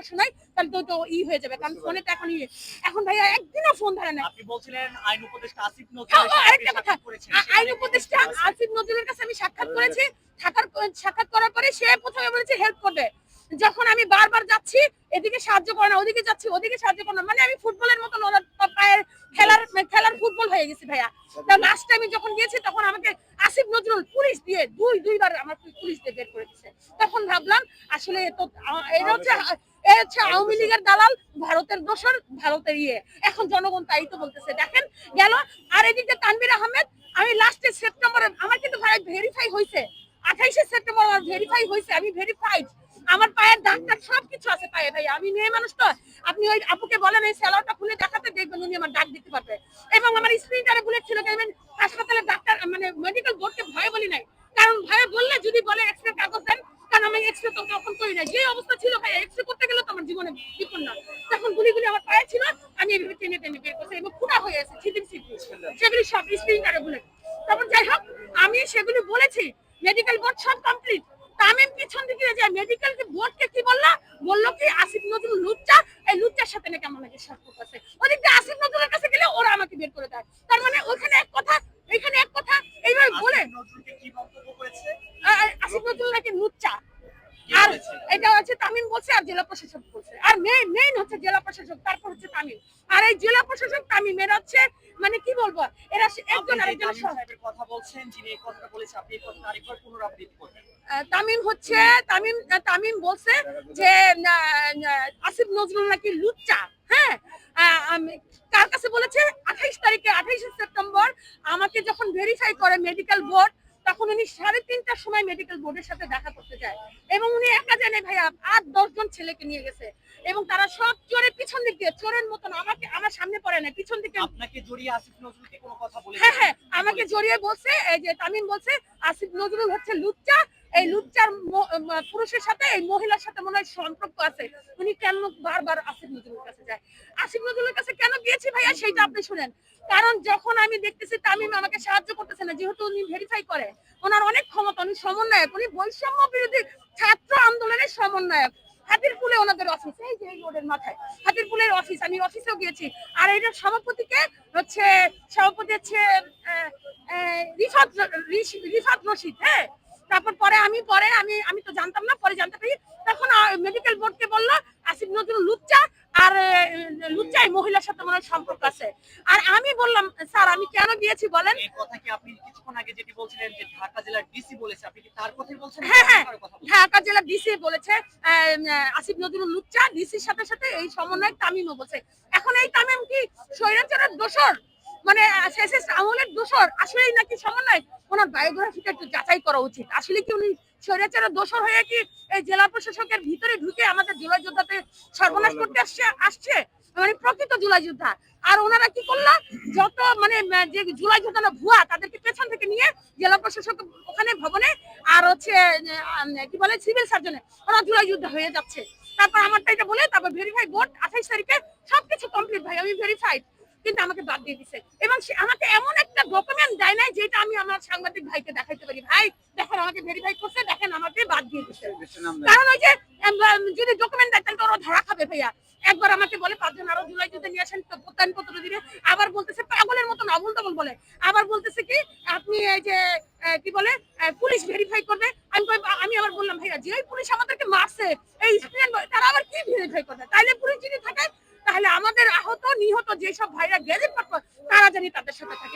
কথা শোনাই তাহলে তো হয়ে যাবে, কারণ ফোনে তো এখন ভাইয়া একদিনও ফোন ধরে না। আপনি বলছিলেন আইন উপদেষ্টা আসিফ নজরুলের সাথে আরেকটা কথা, আইন উপদেষ্টা আসিফ নজরুলের কাছে আমি সাক্ষাৎ করেছি। সাক্ষাৎ করার পরে সে প্রথমে বলেছে হেল্প করবে, যখন আমি বারবার যাচ্ছি এদিকে সাহায্য করে না, ওদিকে যাচ্ছি ওদিকে সাহায্য করে না, মানে আমি ফুটবলের মতন ওনার পায়ের খেলার ফুটবল হয়ে গেছি ভাইয়া। তা লাস্ট টাইমে যখন গিয়েছি তখন আমাকে আসিফ নজরুল পুলিশ দিয়ে দুইবার আমার পুলিশ দিয়ে বের করে দিয়েছে। তখন ভাবলাম আসলে এটা হচ্ছে আওয়ামী লীগের দালাল, ভারতের দোসর, ভারতের এখন জনগণ তাই তো বলতেছে। দেখেন গেল। আর এদিকে তানভীর আহমেদ, আমি লাস্টে সেপ্টেম্বরে আমার কিন্তু ভাই ভেরিফাই হয়েছে, 28 সেপ্টেম্বর আমার ভেরিফাই হয়েছে, আমি ভেরিফাইড। আমার পায়ের দাগটা সবকিছু আছে পায়ে ভাই, আমি মেয়ে মানুষ তো। আপনি ওই আপুকে বলেন এই স্যালোটা খুলে দেখাতে, দেখবেন উনি আমার দাগ দিতে পারবে। এবং আমার স্প্রিন্টারে বুলেট ছিল, হাসপাতালের ডাক্তার মানে মেডিকেল বোর্ডকে ভয় বলি নাই, কারণ ভয় বললে যদি বলে এক্সরে কাগজ দেন, কারণ আমি এক্সরে তো তখন করি না, যে অবস্থা ছিল ভাই এক্সরে করতে গেলে তো আমার জীবনে বিপন্ন। তখন গুলিগুলি আমার পায়ে ছিল, আমি এভাবে টেনে টেনে বের করছি এবং ফুটা হয়ে আছে ছিটির ছিটি, সেগুলি সব স্প্রিন্টারে বুলেট। তখন যাই হোক আমি সেগুলি বলেছি, মেডিকেল বোর্ড সব কমপ্লিট। তামিম পিছন দিকে যায়, মেডিকেল বোর্ডকে কি বললো কি আসিফ নজরুল লুচ্চা, এই লুচ্চার সাথে নাকি আমার নাকি সম্পর্ক আছে। ওদিকে আসিফ নজরুলের কাছে গেলে ওরা আমাকে বের করে দেয়। তার মানে ওখানে এক কথা এখানে এক কথা, এইভাবে বলে আসিফ নজরুল নাকি লুচ্চা। আর এটা হচ্ছে তামিম বলছে, আর জেলা প্রশাসক বলছে, আর মেইন হচ্ছে জেলা প্রশাসক, তারপর হচ্ছে তামিম। আর এই জেলা প্রশাসক তামিম এরা হচ্ছে মানে কি বলবো, এরা একজন আরেকজনের কথা বলছেন, যিনি এই কথাটা বলেছে, আপনি এই কথাটা আরেকবার পুনরাবৃত্তি করবেন। তামিম বলছে যে আসিফ নজরুল নাকি লুচ্চা। হ্যাঁ, কার কাছে বলেছে? 28 সেপ্টেম্বর আমাকে যখন ভেরিফাই করে মেডিকেল বোর্ড, তখন উনি 3:30টার সময় মেডিকেল বোর্ডের সাথে দেখা করতে যায়, এবং উনি একা জানে ভাইয়া 8-10 জন ছেলেকে নিয়ে গেছে, এবং তারা সব চোরে পিছন দিক দিয়ে চোরের মতন আমার সামনে পড়ে না, পিছন দিকে। আপনাকে জড়িয়ে আসিফ নজরুলকে কোনো কথা বলেছে? হ্যাঁ, আমাকে জড়িয়ে বলছে, এই যে তামিম বলছে আসিফ নজরুল হচ্ছে লুচ্চা, এই লুচ্চার পুরুষের সাথে এই মহিলার সাথে মনে হয় সম্পর্ক আছে। উনি কেন বারবার আসিফ নজরুলের কাছে যায়? আসিফ নজরুলের কাছে কেন গিয়েছি ভাইয়া সেটা আপনি শুনেন। কারণ যখন আমি দেখতেছি তামিম আমাকে সাহায্য করতেছে না, যেহেতু উনি ভেরিফাই করে, ওনার অনেক ক্ষমতা, উনি সমন্বয়ক, উনি বৈষম্য বিরোধী ছাত্র আন্দোলনের সমন্বয়ক। হাতিরপুলে ওনাদের অফিস, এই যে রোডের মাথায় হাতিরপুলের অফিস, আমি অফিসেও গিয়েছি। আর এইটার সভাপতি হচ্ছে রিফাত রশিদ। হ্যাঁ, তারপর আমি তো জানতাম না, পরে জানতে পারি। তখন মেডিকেল বোর্ডকে বললো আসিফ নজরুল লুচ্চা, আর লুচ্চাই মহিলার সাথে মনে সম্পর্ক আছে। আর আমি বললাম স্যার আমি কেন গিয়েছি বলেন? এই কথা কি আপনি কিছুক্ষণ আগে যেটি বলছিলেন যে ঢাকা জেলার ডিসি বলেছে, আপনি কি তার কথাই বলছেন? হ্যাঁ, ঢাকা জেলার ডিসি বলেছে আসিফ নজরুল লুচ্চা, ডিসির সাথে সাথে এই সমন্বয় তামিমও বলছে। এখন এই তামিম কি স্বৈরাচারের দোষর, মানে শেষের আমলের দোষর, আসলেই নাকি সমন্বয়? ওনার বায়োগ্রাফিটা একটু যাচাই করা উচিত। আসলে কি উনি স্বৈরাচারের দোষর হয়ে কি এই জেলা প্রশাসকের ভিতরে ঢুকে আমাদের জুলাই যোদ্ধাতে সর্বনাশ করতে আসছে, মানে প্রকৃত জুলাই যোদ্ধা? আর ওনারা কি করলো, যত মানে যে জুলাই যোদ্ধা ভুয়া, তাদেরকে পেছন থেকে নিয়ে জেলা প্রশাসক ওখানে ভবনে, আর হচ্ছে কি বলে সিভিল সার্জনে ওরা জুলাই যুদ্ধ হয়ে যাচ্ছে। তারপর আমারটা এটা বলে, তারপর ভেরিফাই বোর্ড 28 তারিখে সবকিছু কমপ্লিট ভাই, আমি ভেরিফাইড, কিন্তু আমাকে বাদ দিয়ে দিছে। এবং সে আমাকে এমন একটা ডকুমেন্ট দেয় নাই যেটা আমি আমার সাংবাদিক ভাইকে দেখাইতে পারি, ভাই দেখেন আমাকে ভেরিফাই করছে, দেখেন আমাকে বাদ দিয়ে দিছে। কারণ ওই যে যদি ডকুমেন্ট দেয় তাহলে ওরা ধরা খাবে ভাইয়া। একবার আমাকে বলে 5 জন আরো জুলাই যুদ্ধে নিয়ে আসেন প্রত্যয়নপত্র দিলে, আবার বলতেছে পাগলের মতন আবুল তাবুল বলে, আবার বলতেছে কি আপনি এই যে কি বলে পুলিশ ভেরিফাই করবে। আমি আবার বললাম ভাইয়া যে পুলিশ আমাদেরকে মারছে এই স্টুডেন্ট, তারা আবার কি ভেরিফাই করবে? তাইলে পুলিশ যদি থাকে তাহলে আমাদের আহত নিহত যেসব ভাইরা গেজেট পাঠ, তারা জানি তাদের সাথে থাকে।